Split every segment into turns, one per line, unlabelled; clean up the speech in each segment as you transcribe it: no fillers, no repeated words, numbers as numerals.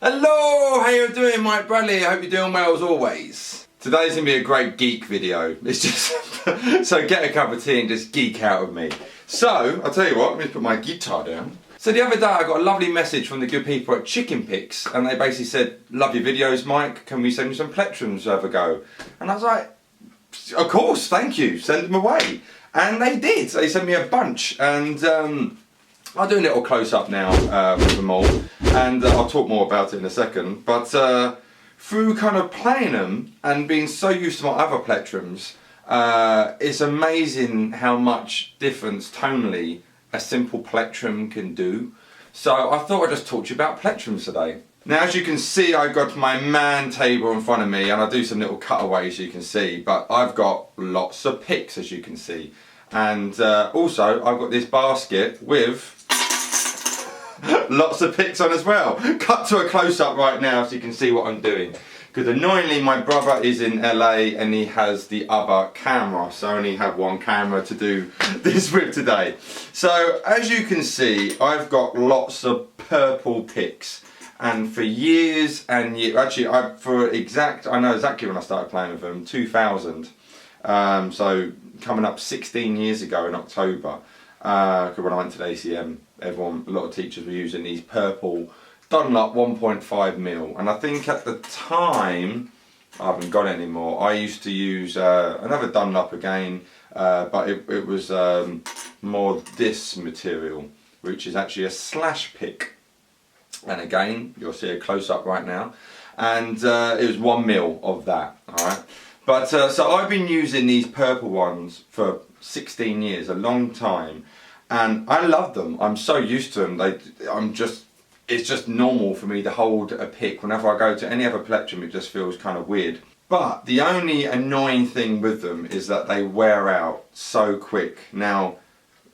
Hello, how you doing, Mike Bradley? I hope you're doing well as always. Today's gonna be a great geek video. It's just so get a cup of tea and just geek out with me. So I'll tell you what, let me put my guitar down. So the other day I got a lovely message from the good people at ChickenPicks, and they basically said, "Love your videos, Mike. Can we send you some Plectrums to have a go?" And I was like, "Of course, thank you. Send them away." And they did. They sent me a bunch, and I'll do a little close-up now with them all, and I'll talk more about it in a second. But through kind of playing them and being so used to my other Plectrums, it's amazing how much difference tonally a simple Plectrum can do. So I thought I'd just talk to you about Plectrums today. Now, as you can see, I've got my man table in front of me, and I do some little cutaways, you can see, but I've got lots of picks, as you can see. And also, I've got this basket with lots of picks on as well. Cut to a close-up right now so you can see what I'm doing. Because annoyingly, my brother is in LA and he has the other camera, so I only have one camera to do this with today. So, as you can see, I've got lots of purple picks. And for years and years, actually, I know exactly when I started playing with them, 2000. So, coming up 16 years ago in October, because when I went to the ACM, a lot of teachers were using these purple Dunlop 1.5mm, and I think at the time, I haven't got it anymore, I used to use another Dunlop again, but it was more this material, which is actually a slash pick. And again, you'll see a close-up right now, and it was 1mm of that, alright? But so I've been using these purple ones for 16 years, a long time, and I love them. I'm so used to them. It's just normal for me to hold a pick. Whenever I go to any other Plectrum, it just feels kind of weird. But the only annoying thing with them is that they wear out so quick. Now,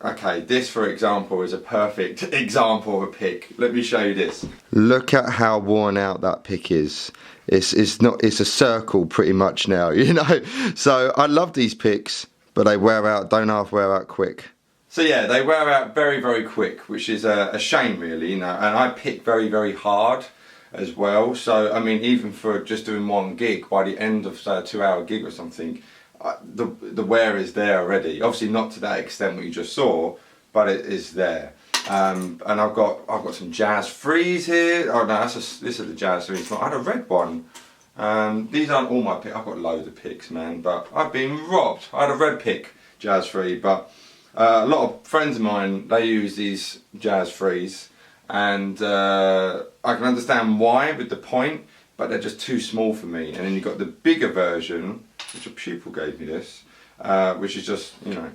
okay, this for example is a perfect example of a pick. Let me show you this. Look at how worn out that pick is. It's a circle pretty much now, you know. So I love these picks, but they wear out, don't half wear out quick. So yeah, they wear out very, very quick, which is a shame really, you know, and I pick very, very hard as well. So, I mean, even for just doing one gig, by the end of say a 2-hour gig or something, the wear is there already. Obviously not to that extent what you just saw, but it is there. And I've got some Jazz Frees here. Oh no, this is the Jazz Frees. I had a red one. These aren't all my picks. I've got loads of picks, man, but I've been robbed. I had a red pick, Jazz Free, but a lot of friends of mine, they use these Jazz Frees, and I can understand why with the point, but they're just too small for me. And then you've got the bigger version, which a pupil gave me this, which is just, you know,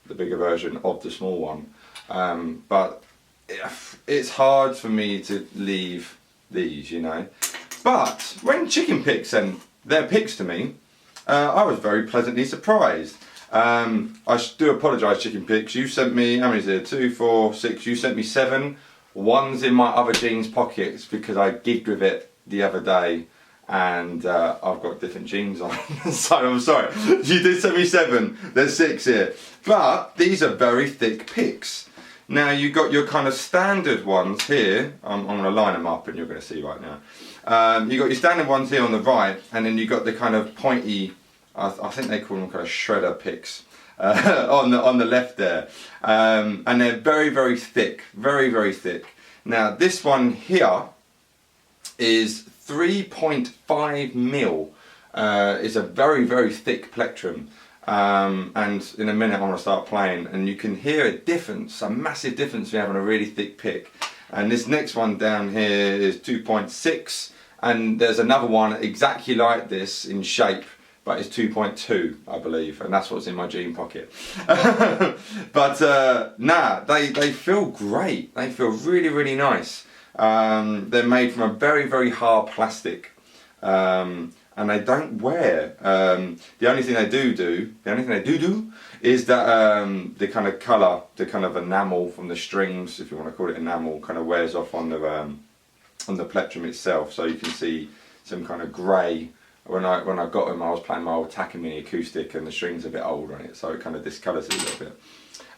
the bigger version of the small one. But it's hard for me to leave these, you know. But when ChickenPicks sent their picks to me, I was very pleasantly surprised. I do apologise, ChickenPicks. You sent me, how many is there? 2, 4, 6. You sent me 7. One's in my other jeans pockets because I gigged with it the other day, and I've got different jeans on. So I'm sorry. You did send me 7. There's 6 here. But these are very thick picks. Now you've got your kind of standard ones here. I'm going to line them up and you're going to see right now. You've got your standard ones here on the right, and then you've got the kind of pointy, I think they call them kind of shredder picks on the left there. And they're very, very thick. Very, very thick. Now this one here is 3.5mm. It's a very, very thick Plectrum. And in a minute I'm going to start playing, and you can hear a difference, a massive difference when having a really thick pick. And this next one down here is 2.6, and there's another one exactly like this in shape, but it's 2.2 I believe, and that's what's in my jean pocket. But nah, they feel great. They feel really, really nice. They're made from a very, very hard plastic. And they don't wear. The only thing they do is that the kind of colour, the kind of enamel from the strings, if you want to call it enamel, kind of wears off on the Plectrum itself. So you can see some kind of grey. When I got them, I was playing my old Tacker Mini acoustic, and the string's a bit older on it, so it kind of discolours it a little bit.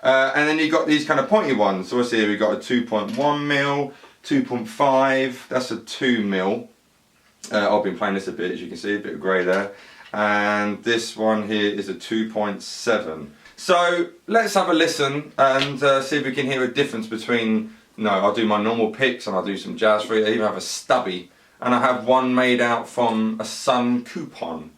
And then you've got these kind of pointy ones. So we'll see here we've got a 2.1mm, 2.5, that's a 2mm. I've been playing this a bit, as you can see, a bit of grey there. And this one here is a 2.7. So let's have a listen and see if we can hear a difference between, I'll do my normal picks and I'll do some jazz for it. I even have a stubby, and I have one made out from a Sun coupon.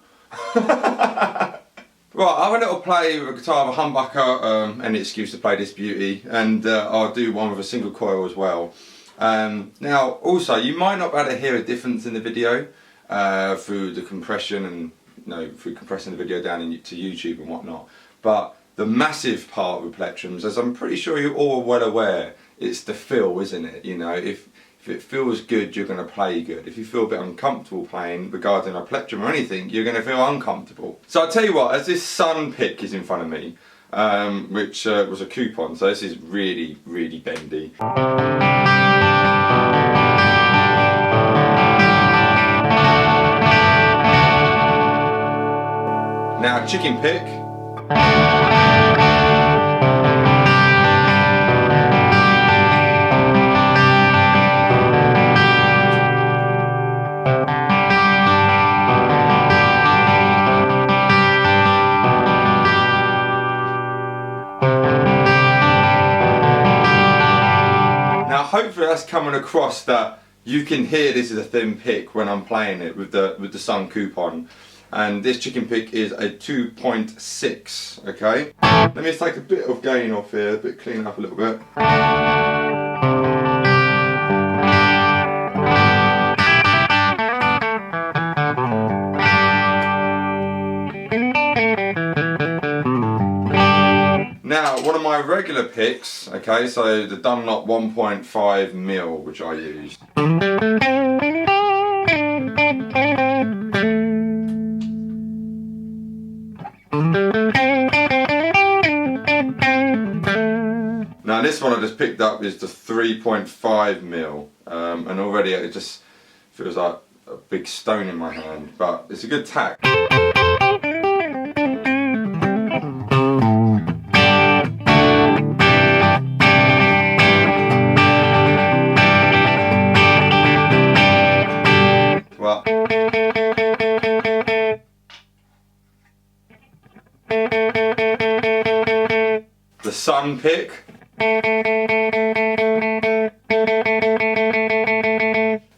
Right, I have a little play with a guitar of a humbucker, any excuse to play this beauty, and I'll do one with a single coil as well. Now, also, you might not be able to hear a difference in the video through the compression and through compressing the video down to YouTube and whatnot. But the massive part with Plectrums, as I'm pretty sure you're all well aware, it's the feel, isn't it? If it feels good, you're going to play good. If you feel a bit uncomfortable playing regarding a plectrum or anything, you're going to feel uncomfortable. So I'll tell you what, as this Sun pick is in front of me, which was a coupon, so this is really, really bendy. Now chicken pick. Hopefully that's coming across that you can hear this is a thin pick when I'm playing it with the Sun coupon, and this chicken pick is a 2.6. Okay, let me just take a bit of gain off here, clean up a little bit. Now, one of my regular picks, okay, so the Dunlop 1.5mm, which I use. Now this one I just picked up is the 3.5mm, and already it just feels like a big stone in my hand, but it's a good tack. The Sun pick.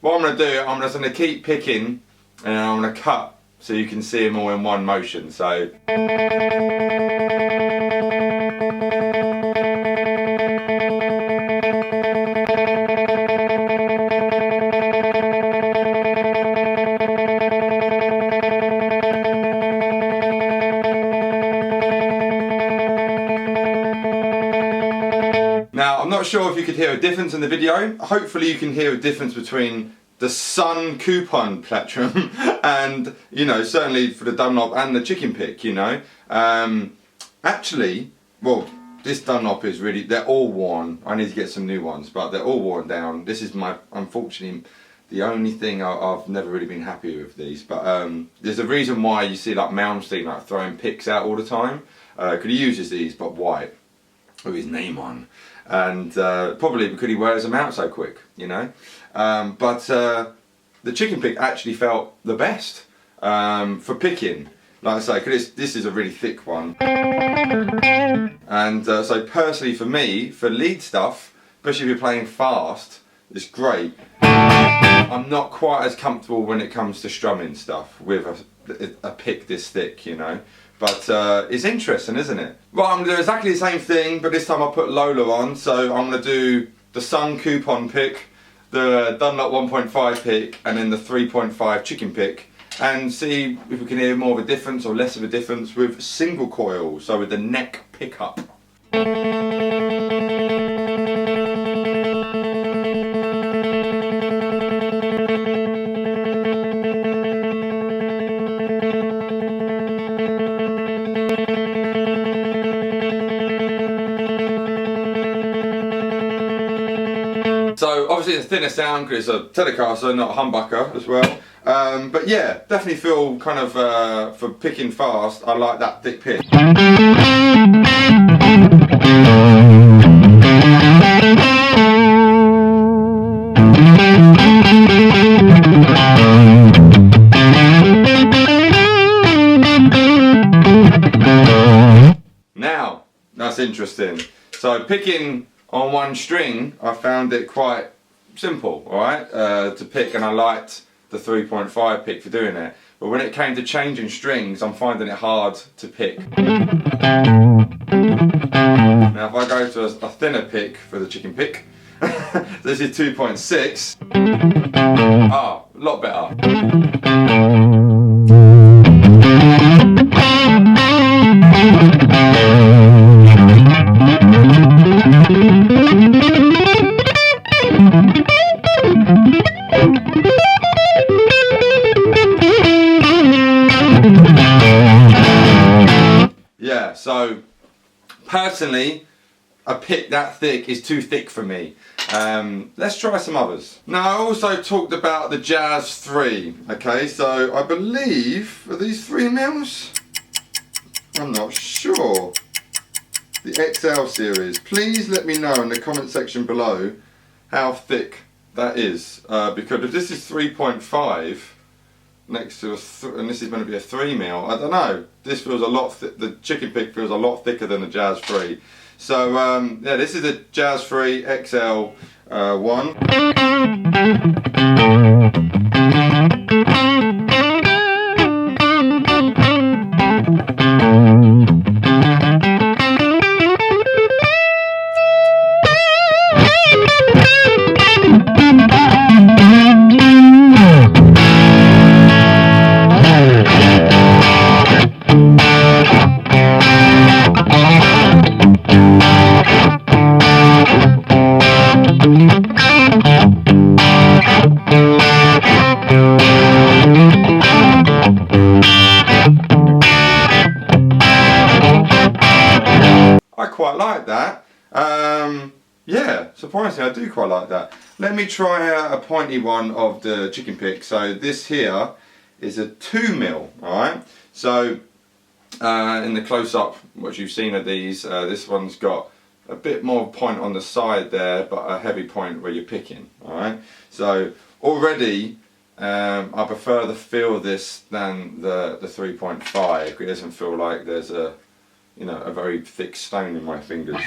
What I'm going to do, I'm just going to keep picking and I'm going to cut so you can see them all in one motion. So. Now, I'm not sure if you could hear a difference in the video. Hopefully you can hear a difference between the Sun coupon plectrum and, certainly for the Dunlop and the chicken pick, Actually, well, this Dunlop is really, they're all worn. I need to get some new ones, but they're all worn down. This is unfortunately, the only thing I've never really been happy with these. But there's a reason why you see like Malmsteen throwing picks out all the time. Because he uses these, but white, with his name on. And probably because he wears them out so quick, but the chicken pick actually felt the best for picking, like I say, because this is a really thick one, and so personally for me, for lead stuff, especially if you're playing fast, it's great. I'm not quite as comfortable when it comes to strumming stuff with a pick this thick, But it's interesting, isn't it? Well, I'm going to do exactly the same thing, but this time I put Lola on. So I'm going to do the Sun coupon pick, the Dunlop 1.5 pick, and then the 3.5 chicken pick, and see if we can hear more of a difference or less of a difference with single coil, so with the neck pickup. So obviously it's a thinner sound because it's a Telecaster, not a humbucker as well. But yeah, definitely feel kind of, for picking fast, I like that thick pick. interesting. So picking on one string, I found it quite simple, alright, to pick, and I liked the 3.5 pick for doing it. But when it came to changing strings, I'm finding it hard to pick. Now if I go to a thinner pick for the chicken pick, this is 2.6. Ah, a lot better. Yeah, so personally, a pick that thick is too thick for me. Let's try some others. Now I also talked about the Jazz 3, okay, so I believe, are these 3 mils? I'm not sure. The XL series. Please let me know in the comment section below how thick that is, because if this is 3.5 next to and this is going to be a 3 mil, I don't know, this feels a lot, the chicken pick feels a lot thicker than the Jazz 3. So yeah, this is a Jazz 3 XL 1. I quite like that. Yeah, surprisingly I do quite like that. Let me try a pointy one of the chicken pick. So this here is a 2 mil, alright? So in the close-up, what you've seen of these, this one's got a bit more point on the side there, but a heavy point where you're picking, alright? So already I prefer the feel of this than the 3.5. It doesn't feel like there's a, you know, a very thick stone in my fingers.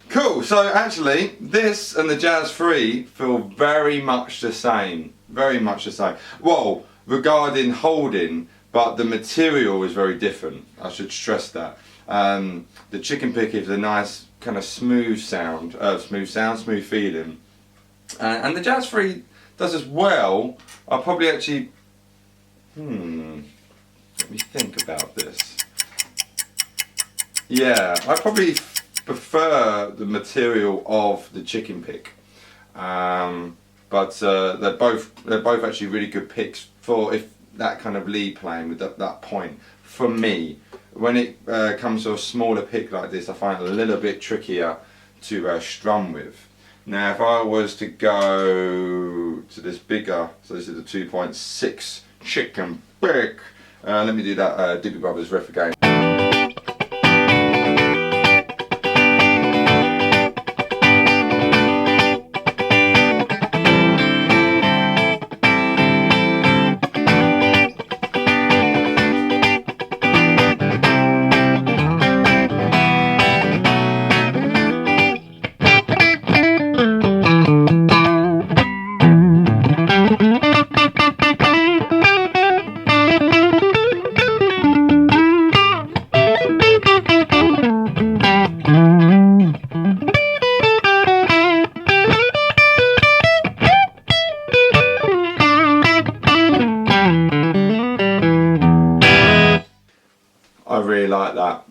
Cool, so actually this and the Jazz 3 feel very much the same. Very much the same. Well, regarding holding, but the material is very different. I should stress that. The chicken pick is a nice kind of smooth sound, smooth feeling. And the Jazz 3 does as well. I'll probably actually, let me think about this. Yeah, I probably prefer the material of the chicken pick, but they're both actually really good picks for if that kind of lead playing with that point. For me, when it comes to a smaller pick like this, I find it a little bit trickier to strum with. Now if I was to go to this bigger, so this is the 2.6 chicken pick, let me do that Doobie Brothers riff again.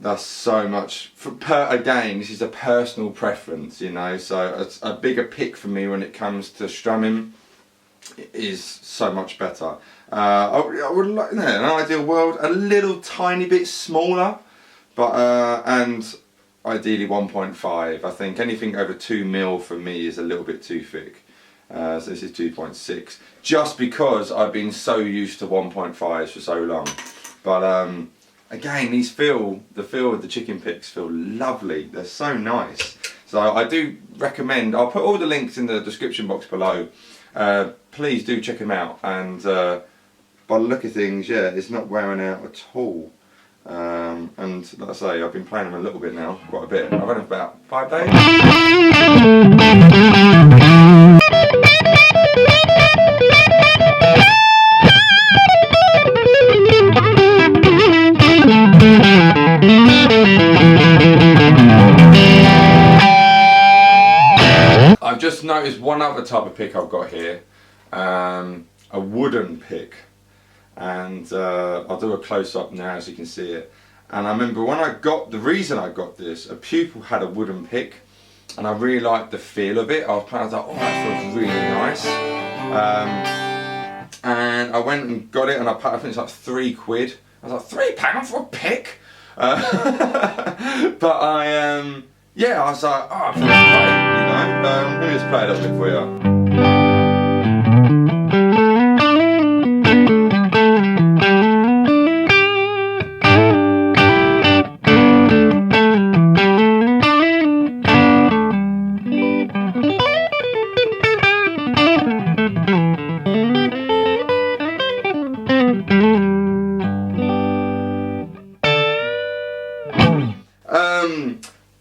that's so much. Again, this is a personal preference, you know, so it's a bigger pick for me when it comes to strumming is so much better. I would like, in an ideal world, a little tiny bit smaller, but and ideally 1.5. I think anything over 2 mil for me is a little bit too thick. So this is 2.6, just because I've been so used to 1.5s for so long. But again, the feel of the ChickenPicks feel lovely. They're so nice. So I do recommend. I'll put all the links in the description box below. Please do check them out. And by the look of things, yeah, it's not wearing out at all. And like I say, I've been playing them a little bit now, quite a bit. I've had them about 5 days. I've just noticed one other type of pick I've got here, a wooden pick, and I'll do a close-up now so you can see it. And I remember when I got, the reason I got this, a pupil had a wooden pick, and I really liked the feel of it. I was like, oh, that feels really nice. And I went and got it, and I think it's like £3. I was like, £3 for a pick? But yeah, I was like, oh, I feel great, you know. Let me just play a little bit for you.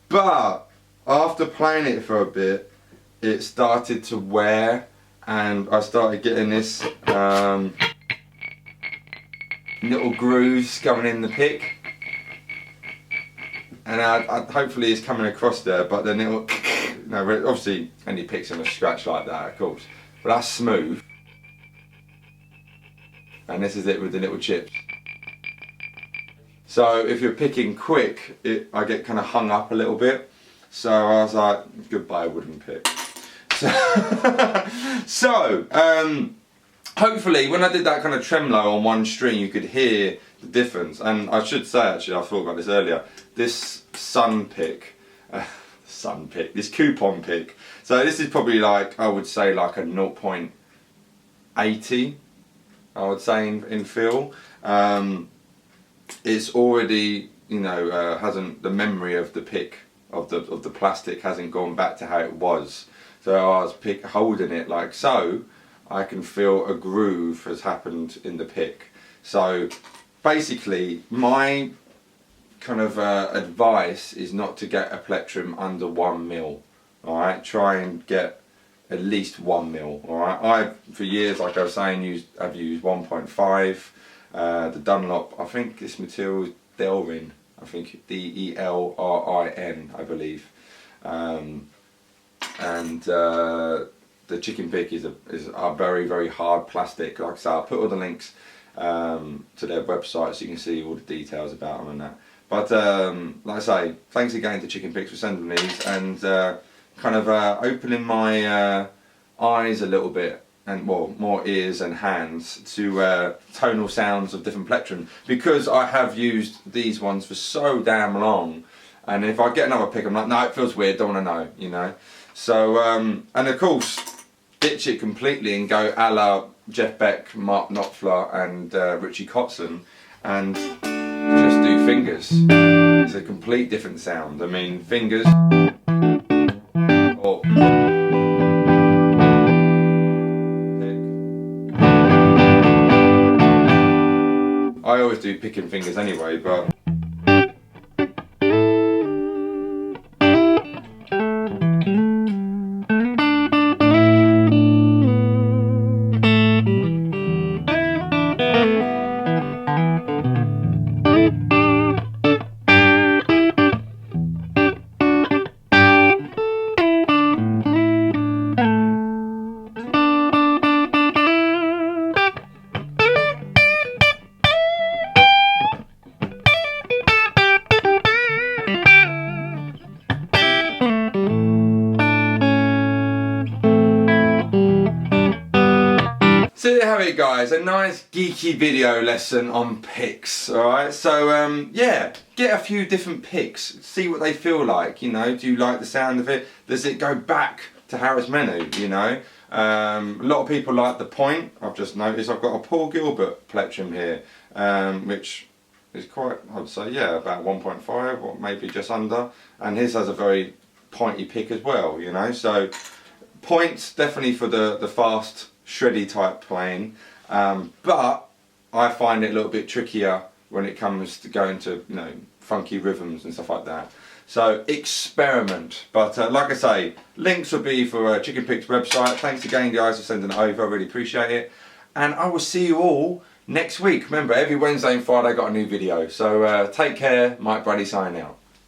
But after playing it for a bit, it started to wear, and I started getting this little grooves coming in the pick, and hopefully it's coming across there. But then it'll, no, obviously any pick's gonna scratch like that, of course, but that's smooth. And this is it with the little chips. So if you're picking quick, I get kind of hung up a little bit. So I was like, goodbye wooden pick. So, hopefully when I did that kind of tremolo on one string, you could hear the difference. And I should say, actually, I thought about this earlier, this this coupon pick. So this is probably like, I would say like a 0.80, I would say in feel. It's already, you know, hasn't, the memory of the pick of the plastic hasn't gone back to how it was. So I was holding it like so, I can feel a groove has happened in the pick. So basically, my kind of advice is not to get a plectrum under 1 mil. All right, try and get at least 1 mil. All right, for years, like I was saying, I've used 1.5. The Dunlop, I think this material is Delrin, I think Delrin, I believe, and the ChickenPick is a very, very hard plastic. Like I say, I'll put all the links to their website so you can see all the details about them and that. But like I say, thanks again to ChickenPicks for sending these and kind of opening my eyes a little bit, and well, more ears and hands to tonal sounds of different plectrum, because I have used these ones for so damn long, and if I get another pick I'm like, no, it feels weird, don't want to know, you know. So and of course ditch it completely and go a la Jeff Beck, Mark Knopfler and Richie Kotzen and just do fingers. It's a complete different sound. I mean, fingers or I always do picking fingers anyway, but guys, a nice geeky video lesson on picks, alright? So yeah, get a few different picks, see what they feel like, you know. Do you like the sound of it? Does it go back to how it's meant to, you know? A lot of people like the point. I've just noticed I've got a Paul Gilbert plectrum here, which is quite, I'd say, yeah, about 1.5 or maybe just under, and his has a very pointy pick as well, you know. So points definitely for the fast shreddy type playing, but I find it a little bit trickier when it comes to going to, you know, funky rhythms and stuff like that. So experiment. But like I say, links will be for ChickenPicks website. Thanks again guys for sending it over, I really appreciate it, and I will see you all next week. Remember, every Wednesday and Friday I got a new video. So take care, Mike Brady signing out.